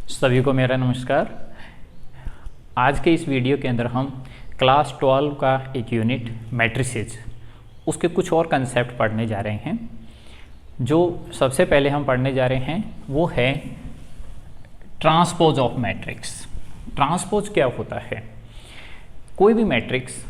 सभी को मेरा नमस्कार। आज के इस वीडियो के अंदर हम क्लास 12 का एक यूनिट मैट्रिसेस उसके कुछ और कंसेप्ट पढ़ने जा रहे हैं। जो सबसे पहले हम पढ़ने जा रहे हैं वो है ट्रांसपोज ऑफ मैट्रिक्स। ट्रांसपोज क्या होता है? कोई भी मैट्रिक्स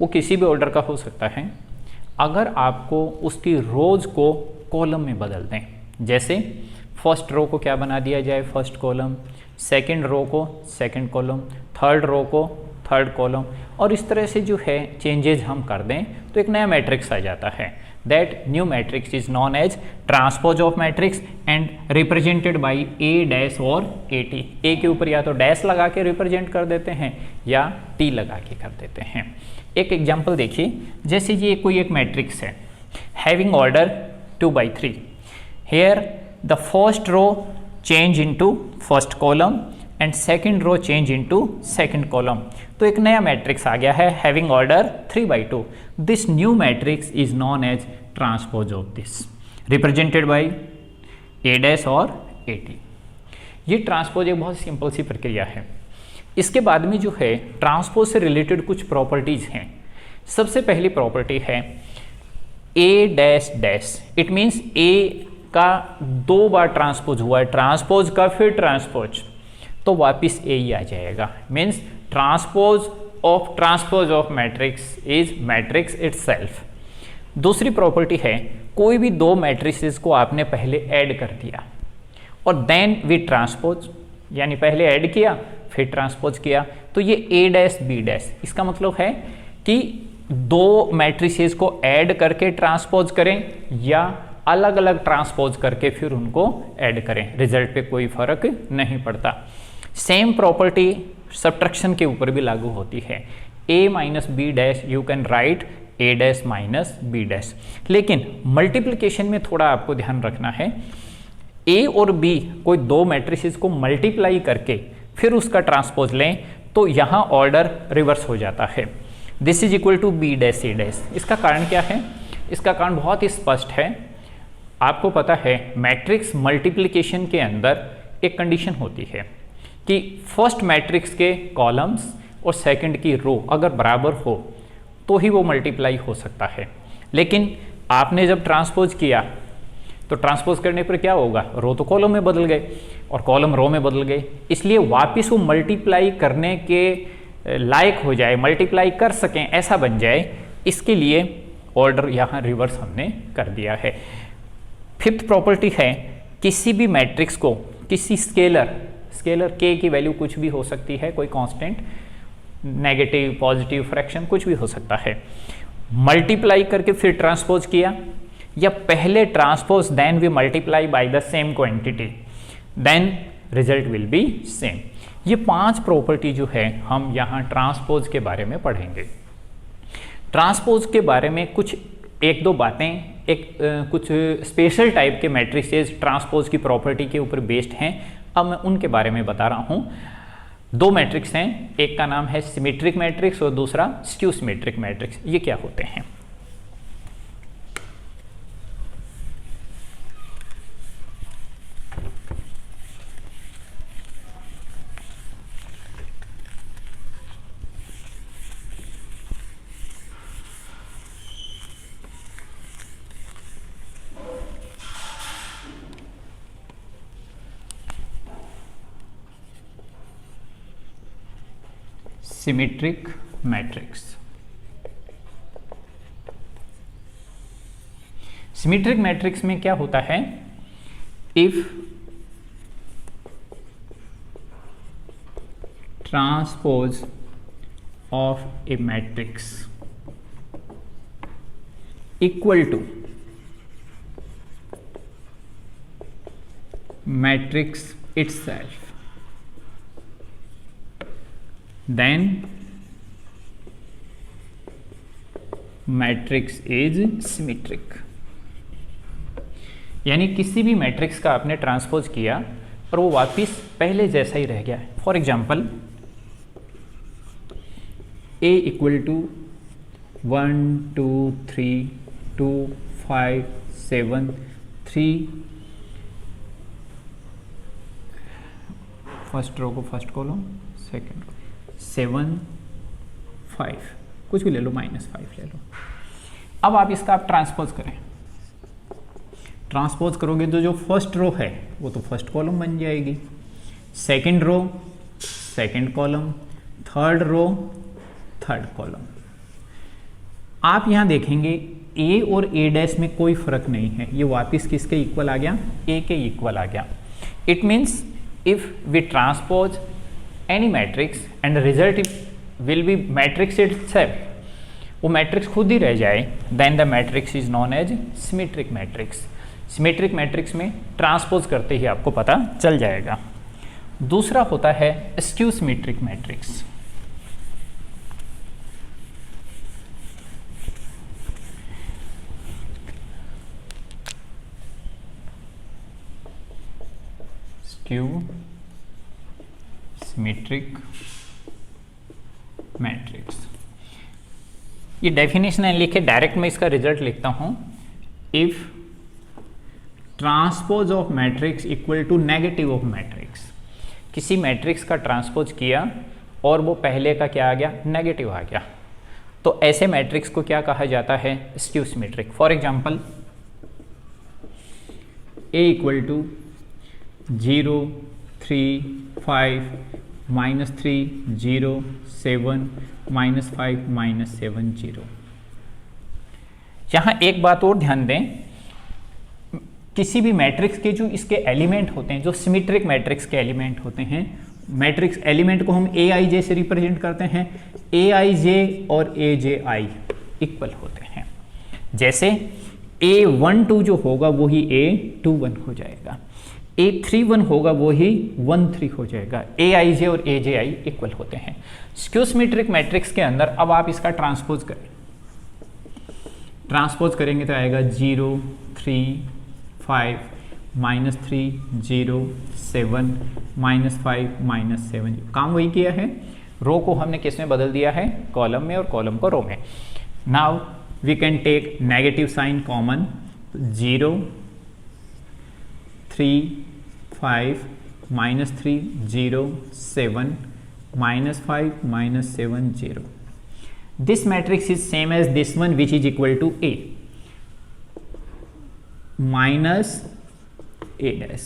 वो किसी भी ऑर्डर का हो सकता है। अगर आपको उसकी रोज को कॉलम में बदल दें, जैसे फर्स्ट रो को क्या बना दिया जाए, फर्स्ट कॉलम, सेकंड रो को सेकंड कॉलम, थर्ड रो को थर्ड कॉलम, और इस तरह से जो है चेंजेस हम कर दें तो एक नया मैट्रिक्स आ जाता है। That new matrix is known as transpose of matrix and represented by A dash और ए टी। ए के ऊपर या तो डैश लगा के रिप्रेजेंट कर देते हैं या टी लगा के कर देते हैं। एक एग्जाम्पल देखिए, जैसे ये कोई एक मैट्रिक्स है having order 2/3। Here the first row change into first column and second row change into second column। तो एक नया मैट्रिक्स आ गया है having order 3/2। this new matrix is known as transpose of this represented by a dash और a t। ये transpose एक बहुत simple सी प्रक्रिया है। इसके बाद में जो है ट्रांसपोज से रिलेटेड कुछ प्रॉपर्टीज हैं। सबसे पहली प्रॉपर्टी है a dash dash. It means a का 2 बार ट्रांसपोज हुआ है, ट्रांसपोज का फिर ट्रांसपोज, तो वापिस ए ही आ जाएगा। Means transpose of matrix is matrix itself. दूसरी प्रॉपर्टी है कोई भी दो मैट्रिसेस को आपने पहले ऐड कर दिया और देन वी ट्रांसपोज, यानी पहले ऐड किया फिर ट्रांसपोज किया, तो ये ए डैश बी डैश। इसका मतलब है कि दो मैट्रिसेस को ऐड करके ट्रांसपोज करें या अलग अलग ट्रांसपोज करके फिर उनको ऐड करें, रिजल्ट पे कोई फर्क नहीं पड़ता। सेम प्रॉपर्टी सब्ट्रैक्शन के ऊपर भी लागू होती है। a minus B dash you can write a dash minus B dash. लेकिन मल्टीप्लिकेशन में थोड़ा आपको ध्यान रखना है। a और b कोई दो मैट्रिसेस को मल्टीप्लाई करके फिर उसका ट्रांसपोज लें तो यहाँ ऑर्डर रिवर्स हो जाता है। This is equal to B dash A dash. इसका कारण क्या है? इसका कारण बहुत ही स्पष्ट है। आपको पता है मैट्रिक्स मल्टीप्लिकेशन के अंदर एक कंडीशन होती है कि फर्स्ट मैट्रिक्स के कॉलम्स और सेकंड की रो अगर बराबर हो तो ही वो मल्टीप्लाई हो सकता है। लेकिन आपने जब ट्रांसपोज किया तो ट्रांसपोज करने पर क्या होगा? रो तो कॉलम में बदल गए और कॉलम रो में बदल गए, इसलिए वापस वो मल्टीप्लाई करने के लायक हो जाए, मल्टीप्लाई कर सकें ऐसा बन जाए, इसके लिए ऑर्डर यहाँ रिवर्स हमने कर दिया है। फिफ्थ प्रॉपर्टी है किसी भी मैट्रिक्स को किसी स्केलर के की वैल्यू कुछ भी हो सकती है, कोई कांस्टेंट, नेगेटिव पॉजिटिव फ्रैक्शन कुछ भी हो सकता है, मल्टीप्लाई करके फिर ट्रांसपोज किया या पहले transpose then we multiply by the same quantity then result will be same. ये 5 प्रॉपर्टी जो है हम यहाँ ट्रांसपोज के बारे में पढ़ेंगे। ट्रांसपोज के बारे में कुछ एक दो बातें, कुछ स्पेशल टाइप के मैट्रिसेस ट्रांसपोज की प्रॉपर्टी के ऊपर बेस्ड हैं। अब मैं उनके बारे में बता रहा हूँ। 2 मैट्रिक्स हैं, एक का नाम है सिमेट्रिक मैट्रिक्स और दूसरा स्क्यू सिमेट्रिक मैट्रिक्स। ये क्या होते हैं? Symmetric matrix. सिमेट्रिक मैट्रिक्स में क्या होता है? If transpose of A matrix equal to matrix itself then matrix is symmetric. यानी किसी भी मैट्रिक्स का आपने ट्रांसपोज किया और वो वापिस पहले जैसा ही रह गया। For example a equal to 1 2 3 2 5 7 3 first row को फर्स्ट कॉलम, सेकेंड रो, 7 5, कुछ भी ले लो, -5 ले लो। अब आप इसका आप ट्रांसपोज करें, ट्रांसपोज करोगे तो जो फर्स्ट रो है वो तो फर्स्ट कॉलम बन जाएगी, second row second column, third row third column. आप यहां देखेंगे ए और ए डैश में कोई फर्क नहीं है, ये वापस किसके इक्वल आ गया, ए के इक्वल आ गया। It means if we transpose any matrix and result will be matrix itself, वो मैट्रिक्स खुद ही रह जाए, then the matrix is known as symmetric matrix. Symmetric matrix में ट्रांसपोज करते ही आपको पता चल जाएगा। दूसरा होता है skew symmetric matrix. Skew symmetric matrix, ये डेफिनेशन है लिखे, डायरेक्ट मैं इसका रिजल्ट लिखता हूं। If transpose of matrix equal to negative of matrix, किसी मैट्रिक्स का ट्रांसपोज किया और वो पहले का क्या आ गया, नेगेटिव आ गया, तो ऐसे मैट्रिक्स को क्या कहा जाता है, skew symmetric. For example A equal to 0 3 5 -3 0 7 -5 -7 0। यहां एक बात और ध्यान दें, किसी भी मैट्रिक्स के जो इसके एलिमेंट होते हैं, जो सिमेट्रिक मैट्रिक्स के एलिमेंट होते हैं, मैट्रिक्स एलिमेंट को हम ए आई जे से रिप्रेजेंट करते हैं, ए आई जे और ए जे आई इक्वल होते हैं। जैसे A12 जो होगा वही A21 हो जाएगा, A31 होगा वही 13 हो जाएगा, ए आई जे और ए जे आई इक्वल होते हैं। स्क्यू सिमेट्रिक मैट्रिक्स के अंदर अब आप इसका ट्रांसपोज करें, ट्रांसपोज करेंगे तो आएगा 0 3 5 -3 0 7 -5 -7। काम वही किया है, रो को हमने किस में बदल दिया है, कॉलम में, और कॉलम को रो में। Now we can take negative sign common, 0 3 5 -3 0 7 -5 -7 0। This matrix is same as this one, which is equal to A minus A dash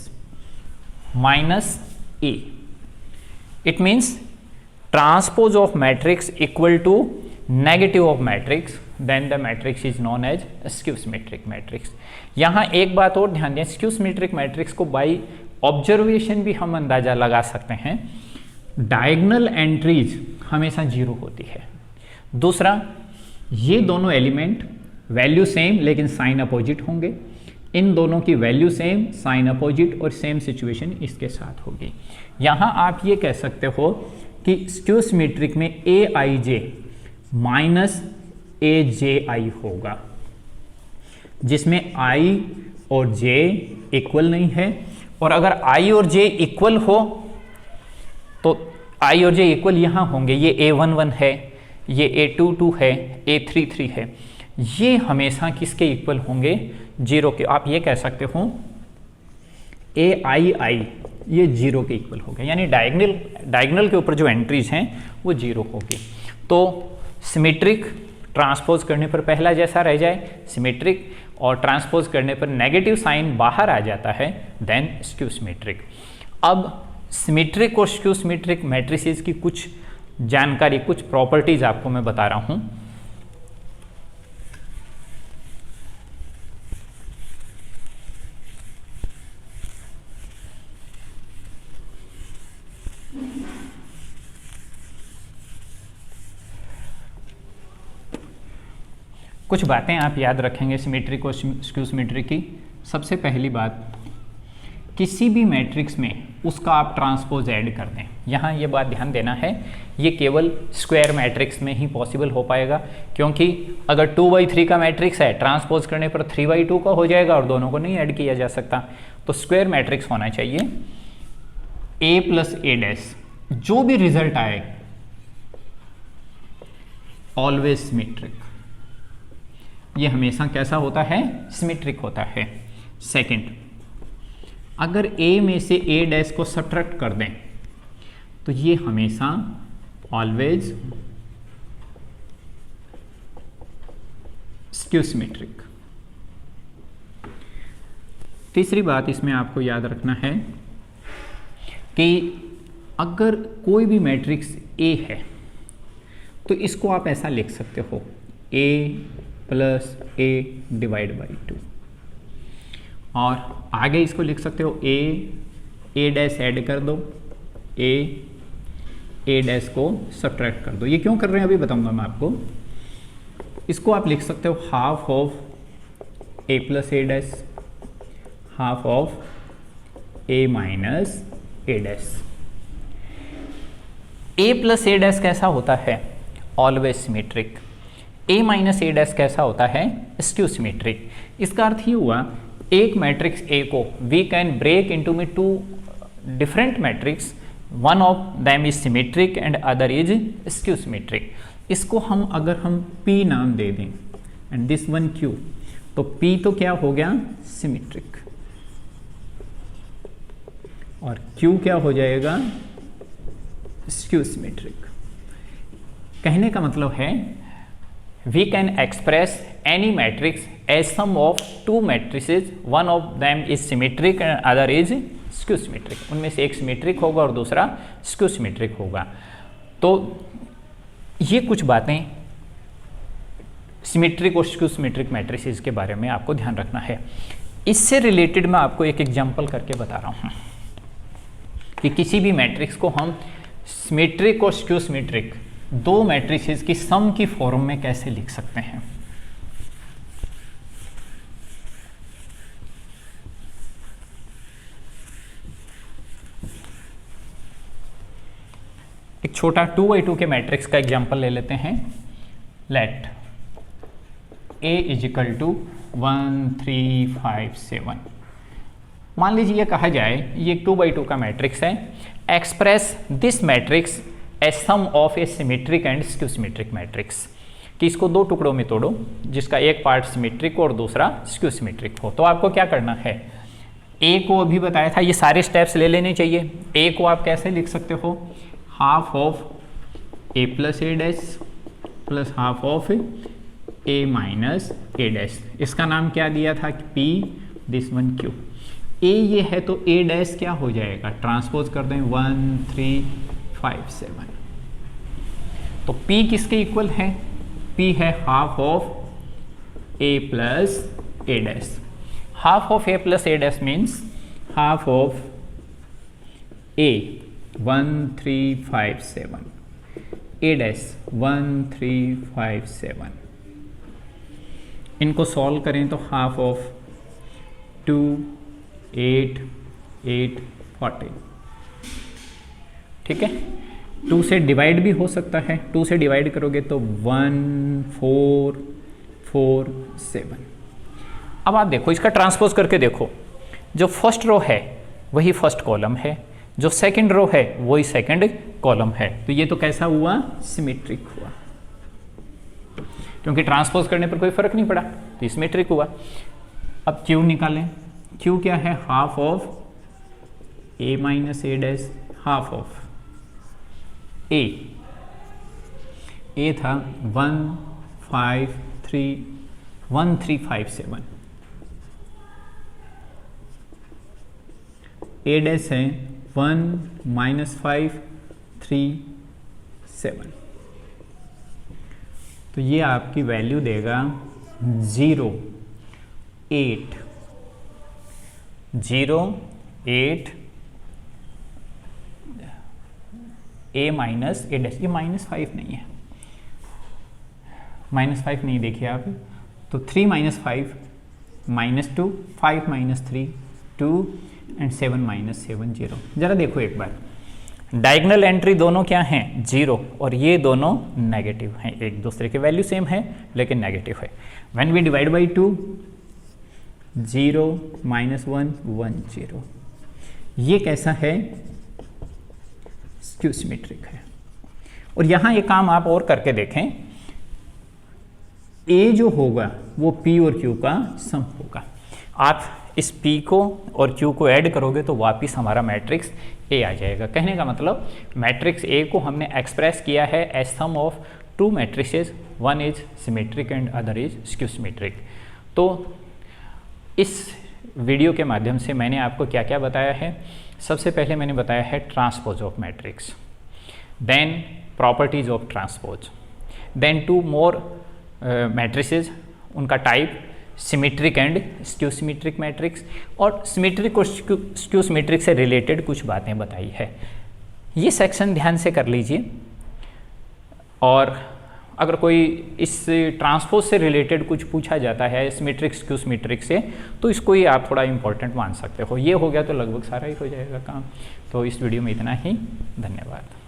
minus A. It means transpose of matrix equal to negative of matrix, then the matrix is known as skew symmetric matrix. यहाँ एक बात और ध्यान दें, skew symmetric matrix को by observation भी हम अंदाजा लगा सकते हैं, डायगोनल एंट्रीज हमेशा 0 होती है। दूसरा, ये दोनों एलिमेंट वैल्यू सेम लेकिन साइन अपोजिट होंगे, इन दोनों की वैल्यू सेम, साइन अपोजिट, और सेम सिचुएशन इसके साथ होगी। यहाँ आप ये कह सकते हो कि स्क्यू सिमेट्रिक में ए आई जे माइनस ए जे आई होगा, जिसमें आई और जे इक्वल नहीं है, और अगर आई और जे इक्वल हो तो आई और जे इक्वल यहाँ होंगे, ये A11 है, ये A22 है, A33 है, ये हमेशा किसके इक्वल होंगे, 0 के। आप ये कह सकते हो AII ये 0 के इक्वल हो गया, यानी डायगोनल के ऊपर जो एंट्रीज हैं वो 0 होगी। तो सिमेट्रिक ट्रांसपोज करने पर पहला जैसा रह जाए सिमेट्रिक, और ट्रांसपोज करने पर नेगेटिव साइन बाहर आ जाता है, देन स्क्यू सिमेट्रिक। अब सिमेट्रिक और स्क्यू सिमेट्रिक मैट्रिसेस की कुछ जानकारी, कुछ प्रॉपर्टीज आपको मैं बता रहा हूं। कुछ बातें आप याद रखेंगे सिमेट्रिक और स्क्यू सिमेट्रिक की। सबसे पहली बात, किसी भी मैट्रिक्स में उसका आप ट्रांसपोज ऐड कर दें। यहाँ ये बात ध्यान देना है, ये केवल स्क्वायर मैट्रिक्स में ही पॉसिबल हो पाएगा, क्योंकि अगर 2/3 का मैट्रिक्स है, ट्रांसपोज करने पर 3/2 का हो जाएगा और दोनों को नहीं ऐड किया जा सकता। तो स्क्वायर मैट्रिक्स होना चाहिए, A प्लस A डैश, जो भी रिजल्ट आए ऑलवेज सिमेट्रिक, ये हमेशा कैसा होता है, सिमेट्रिक होता है। सेकंड, अगर A में से A डैश को सब्ट्रैक्ट कर दें तो ये हमेशा ऑलवेज स्क्यू सिमेट्रिक। तीसरी बात इसमें आपको याद रखना है कि अगर कोई भी मैट्रिक्स ए है तो इसको आप ऐसा लिख सकते हो a plus A divide by 2, और आगे इसको लिख सकते हो ए डैश ऐड कर दो, ए डैश को सब्ट्रैक्ट कर दो। ये क्यों कर रहे हैं अभी बताऊंगा मैं आपको। इसको आप लिख सकते हो half of A plus A dash, half of A minus A dash. A plus A dash कैसा होता है? Always symmetric. A minus A dash कैसा होता है? Skew symmetric. इसका अर्थ ये हुआ एक मैट्रिक्स ए को वी कैन ब्रेक इनटू में two different matrix, one of them is symmetric and other is skew symmetric. इसको हम अगर हम P नाम दे दें एंड दिस वन Q, तो P तो क्या हो गया? सिमेट्रिक, और Q क्या हो जाएगा? Skew symmetric. कहने का मतलब है we can express any matrix as sum of two matrices, one of them is symmetric and other is skew symmetric। उनमें से एक सिमेट्रिक होगा और दूसरा स्क्यू सिमेट्रिक होगा। तो ये कुछ बातें सिमेट्रिक और स्क्यू सिमेट्रिक मैट्रिसेस के बारे में आपको ध्यान रखना है। इससे रिलेटेड मैं आपको एक एग्जांपल करके बता रहा हूँ कि किसी भी मैट्रिक्स को हम सिमेट्रिक और स्क्यू सिमेट्रिक दो मैट्रिसेस की सम की फॉर्म में कैसे लिख सकते हैं। एक छोटा 2x2 के मैट्रिक्स का एग्जांपल ले लेते हैं। Let A is equal to 1 3 5 7। मान लीजिए ये कहा जाए ये 2x2 का मैट्रिक्स है, express this matrix a sum of a symmetric and skew symmetric matrix, कि इसको दो टुकड़ों में तोड़ो जिसका एक पार्ट सिमेट्रिक और दूसरा स्क्यू सिमेट्रिक हो। तो आपको क्या करना है? ए को अभी बताया था, ये सारे स्टेप्स ले लेने चाहिए। ए को आप कैसे लिख सकते हो? Half of A plus A dash plus half of A minus A dash. इसका नाम क्या दिया था? P, this one Q। ए ये है तो ए डैश क्या हो जाएगा? ट्रांसपोज कर दें 1 3 5 7। तो P किसके इक्वल है? P है half of A plus A dash. Half of A plus A dash means half of A 1 3 5 7, A dash 1 3 5 7। इनको सॉल्व करें तो हाफ ऑफ 2 8 8 14। ठीक है, 2 से डिवाइड भी हो सकता है। 2 से डिवाइड करोगे तो 1 4 4 7। अब आप देखो इसका ट्रांसपोज करके देखो, जो फर्स्ट रो है वही फर्स्ट कॉलम है, जो सेकंड रो है वही सेकंड कॉलम है। तो ये तो कैसा हुआ? सिमेट्रिक हुआ, क्योंकि ट्रांसपोज करने पर कोई फर्क नहीं पड़ा, तो सिमेट्रिक हुआ। अब Q निकालें। Q क्या है? Half of A minus A dash, half of A था 1 5 3 1 3 5 7। A डैश है 1 माइनस 5 3 7। तो ये आपकी वैल्यू देगा 0 8 0 8 A माइनस ए डैश। ये -5 नहीं है, -5 नहीं देखिए आप, तो 3 माइनस 5 -2 5 माइनस 3 2 एंड 7 माइनस 7 0। जरा देखो एक बार, डायगोनल एंट्री दोनों क्या हैं? 0, और ये दोनों नेगेटिव हैं, एक दूसरे के वैल्यू सेम है लेकिन नेगेटिव है। When we divide by 2 0 -1 1 0। ये कैसा है? स्क्यू सिमेट्रिक है। और यहां ये काम आप और करके देखें, A जो होगा वो P और Q का सम होगा। आप इस P को और Q को ऐड करोगे तो वापस हमारा मैट्रिक्स A आ जाएगा। कहने का मतलब मैट्रिक्स A को हमने एक्सप्रेस किया है as sum of two matrices, one is symmetric and other is skew symmetric. तो इस वीडियो के माध्यम से मैंने आपको क्या क्या बताया है। सबसे पहले मैंने बताया है transpose of matrix, then properties of transpose, then two more matrices, उनका type symmetric and skew symmetric matrix, और सिमेट्रिक और स्क्यू सिमेट्रिक से रिलेटेड कुछ बातें बताई है। ये सेक्शन ध्यान से कर लीजिए, और अगर कोई इस ट्रांसपोज से रिलेटेड कुछ पूछा जाता है सिमेट्रिक स्क्यू सिमेट्रिक से, तो इसको ही आप थोड़ा इंपॉर्टेंट मान सकते हो। ये हो गया तो लगभग सारा ही हो जाएगा काम। तो इस वीडियो में इतना ही, धन्यवाद।